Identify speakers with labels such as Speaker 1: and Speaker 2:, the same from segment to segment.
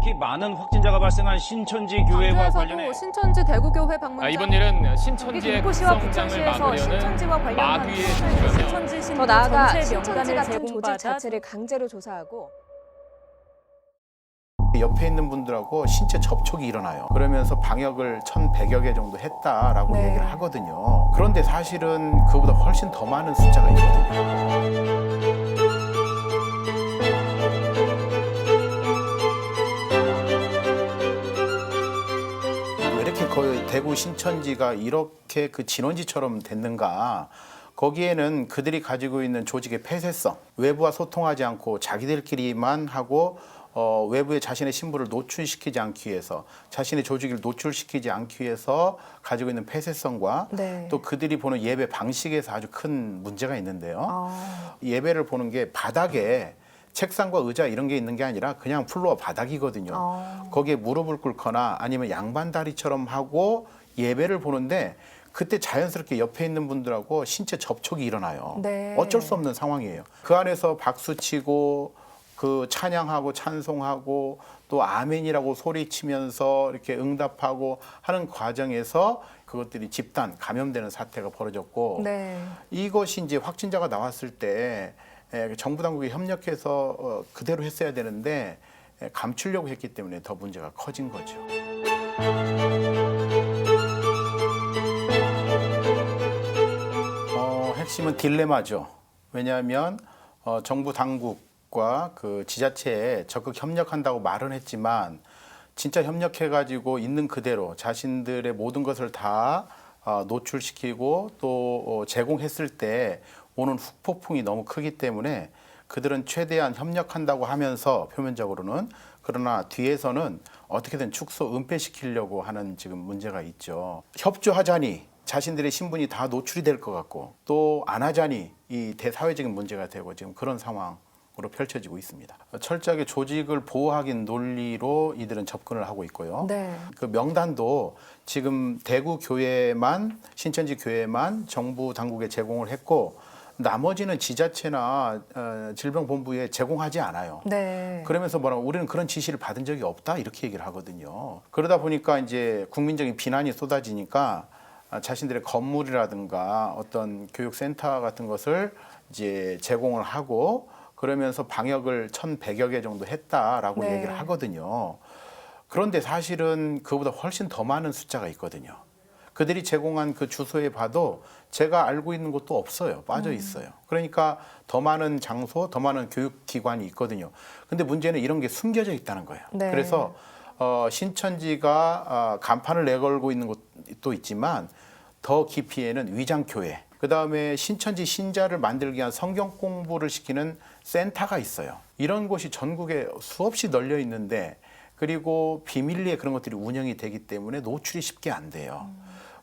Speaker 1: 특히 많은 확진자가 발생한 신천지 교회와 관련해
Speaker 2: 신천지 대구교회 방문자
Speaker 3: 이번 일은 신천지의
Speaker 2: 김포시와
Speaker 3: 극성장을
Speaker 2: 부천시에서
Speaker 3: 막으려는
Speaker 2: 신천지와 관련한
Speaker 3: 마귀의
Speaker 2: 신천지
Speaker 3: 짓이라며
Speaker 2: 신도
Speaker 4: 더 나아가
Speaker 2: 전체
Speaker 4: 신천지
Speaker 2: 명단을
Speaker 4: 같은 조직
Speaker 2: 제공받아
Speaker 4: 자체를 강제로 조사하고
Speaker 5: 옆에 있는 분들하고 신체 접촉이 일어나요. 그러면서 방역을 1,100여 개 정도 했다라고
Speaker 4: 네.
Speaker 5: 얘기를 하거든요. 그런데 사실은 그보다 훨씬 더 많은 숫자가 있거든요. 왜 이렇게 거의 대구 신천지가 이렇게 그 진원지처럼 됐는가? 거기에는 그들이 가지고 있는 조직의 폐쇄성, 외부와 소통하지 않고 자기들끼리만 하고 외부에 자신의 신분을 노출시키지 않기 위해서, 자신의 조직을 노출시키지 않기 위해서 가지고 있는 폐쇄성과
Speaker 4: 네.
Speaker 5: 또 그들이 보는 예배 방식에서 아주 큰 문제가 있는데요.
Speaker 4: 아.
Speaker 5: 예배를 보는 게 바닥에 책상과 의자 이런 게 있는 게 아니라 그냥 플로어 바닥이거든요. 거기에 무릎을 꿇거나 아니면 양반다리처럼 하고 예배를 보는데 그때 자연스럽게 옆에 있는 분들하고 신체 접촉이 일어나요.
Speaker 4: 네.
Speaker 5: 어쩔 수 없는 상황이에요. 그 안에서 박수치고 그 찬양하고 찬송하고 또 아멘이라고 소리치면서 이렇게 응답하고 하는 과정에서 그것들이 집단 감염되는 사태가 벌어졌고
Speaker 4: 네.
Speaker 5: 이것이 이제 확진자가 나왔을 때 정부 당국이 협력해서 그대로 했어야 되는데 감추려고 했기 때문에 더 문제가 커진 거죠. 핵심은 딜레마죠. 왜냐하면 정부 당국과 그 지자체에 적극 협력한다고 말은 했지만 진짜 협력해가지고 있는 그대로 자신들의 모든 것을 다 노출시키고 또 제공했을 때 오는 후폭풍이 너무 크기 때문에 그들은 최대한 협력한다고 하면서 표면적으로는, 그러나 뒤에서는 어떻게든 축소 은폐시키려고 하는 지금 문제가 있죠. 협조하자니 자신들의 신분이 다 노출이 될 것 같고 또 안 하자니 이 대사회적인 문제가 되고 지금 그런 상황으로 펼쳐지고 있습니다. 철저하게 조직을 보호하기 논리로 이들은 접근을 하고 있고요.
Speaker 4: 네.
Speaker 5: 그 명단도 지금 대구 교회만, 신천지 교회만 정부 당국에 제공을 했고 나머지는 지자체나 질병본부에 제공하지 않아요.
Speaker 4: 네.
Speaker 5: 그러면서 뭐라고 우리는 그런 지시를 받은 적이 없다 이렇게 얘기를 하거든요. 그러다 보니까 이제 국민적인 비난이 쏟아지니까 자신들의 건물이라든가 어떤 교육센터 같은 것을 이제 제공을 하고 그러면서 방역을 1,100여 개 정도 했다라고
Speaker 4: 네.
Speaker 5: 얘기를 하거든요. 그런데 사실은 그보다 훨씬 더 많은 숫자가 있거든요. 그들이 제공한 그 주소에 봐도 제가 알고 있는 곳도 없어요. 빠져 있어요. 그러니까 더 많은 장소, 더 많은 교육기관이 있거든요. 근데 문제는 이런 게 숨겨져 있다는 거예요.
Speaker 4: 네.
Speaker 5: 그래서 신천지가 간판을 내걸고 있는 곳도 있지만 더 깊이에는 위장교회, 그다음에 신천지 신자를 만들기 위한 성경 공부를 시키는 센터가 있어요. 이런 곳이 전국에 수없이 널려 있는데 그리고 비밀리에 그런 것들이 운영이 되기 때문에 노출이 쉽게 안 돼요.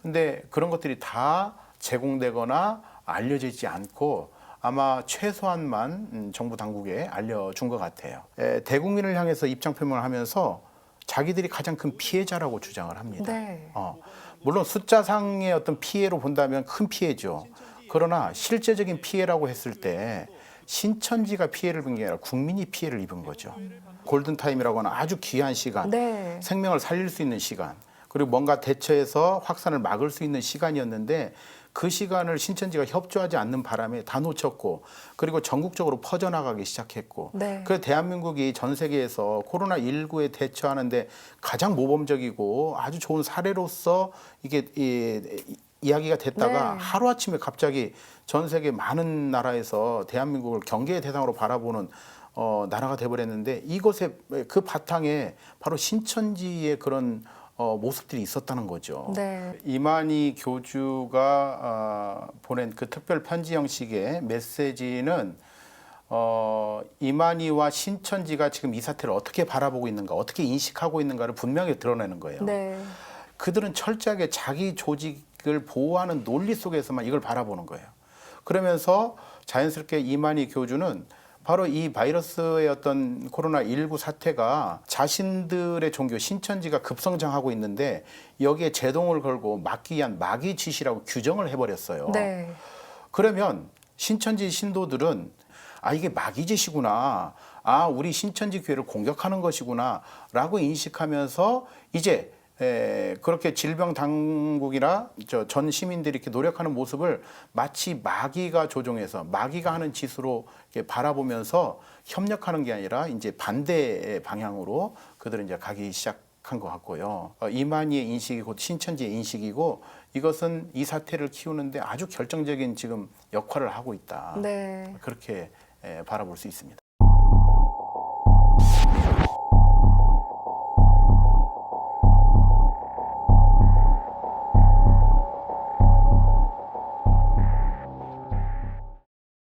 Speaker 5: 근데 그런 것들이 다 제공되거나 알려져 있지 않고 아마 최소한만 정부 당국에 알려준 것 같아요. 대국민을 향해서 입장 표명을 하면서 자기들이 가장 큰 피해자라고 주장을 합니다.
Speaker 4: 네.
Speaker 5: 물론 숫자상의 어떤 피해로 본다면 큰 피해죠. 그러나 실제적인 피해라고 했을 때 신천지가 피해를 본 게 아니라 국민이 피해를 입은 거죠. 골든타임이라고 하는 아주 귀한 시간,
Speaker 4: 네.
Speaker 5: 생명을 살릴 수 있는 시간, 그리고 뭔가 대처해서 확산을 막을 수 있는 시간이었는데 그 시간을 신천지가 협조하지 않는 바람에 다 놓쳤고 그리고 전국적으로 퍼져나가기 시작했고
Speaker 4: 네.
Speaker 5: 그 대한민국이 전 세계에서 코로나19에 대처하는데 가장 모범적이고 아주 좋은 사례로서 이게 이야기가 됐다가
Speaker 4: 네.
Speaker 5: 하루아침에 갑자기 전 세계 많은 나라에서 대한민국을 경계의 대상으로 바라보는 나라가 돼버렸는데 이것의 그 바탕에 바로 신천지의 그런 모습들이 있었다는 거죠.
Speaker 4: 네.
Speaker 5: 이만희 교주가 보낸 그 특별 편지 형식의 메시지는 이만희와 신천지가 지금 이 사태를 어떻게 바라보고 있는가, 어떻게 인식하고 있는가를 분명히 드러내는 거예요.
Speaker 4: 네.
Speaker 5: 그들은 철저하게 자기 조직을 보호하는 논리 속에서만 이걸 바라보는 거예요. 그러면서 자연스럽게 이만희 교주는 바로 이 바이러스의 어떤 코로나19 사태가 자신들의 종교 신천지가 급성장하고 있는데 여기에 제동을 걸고 막기 위한 마귀 짓이라고 규정을 해버렸어요.
Speaker 4: 네.
Speaker 5: 그러면 신천지 신도들은 이게 마귀 짓이구나. 아, 우리 신천지 교회를 공격하는 것이구나라고 인식하면서 이제 그렇게 질병 당국이나 전 시민들이 이렇게 노력하는 모습을 마치 마귀가 조종해서 마귀가 하는 짓으로 이렇게 바라보면서 협력하는 게 아니라 이제 반대 방향으로 그들은 이제 가기 시작한 것 같고요. 이만희의 인식이 곧 신천지의 인식이고 이것은 이 사태를 키우는데 아주 결정적인 지금 역할을 하고 있다.
Speaker 2: 네.
Speaker 5: 그렇게 바라볼 수 있습니다.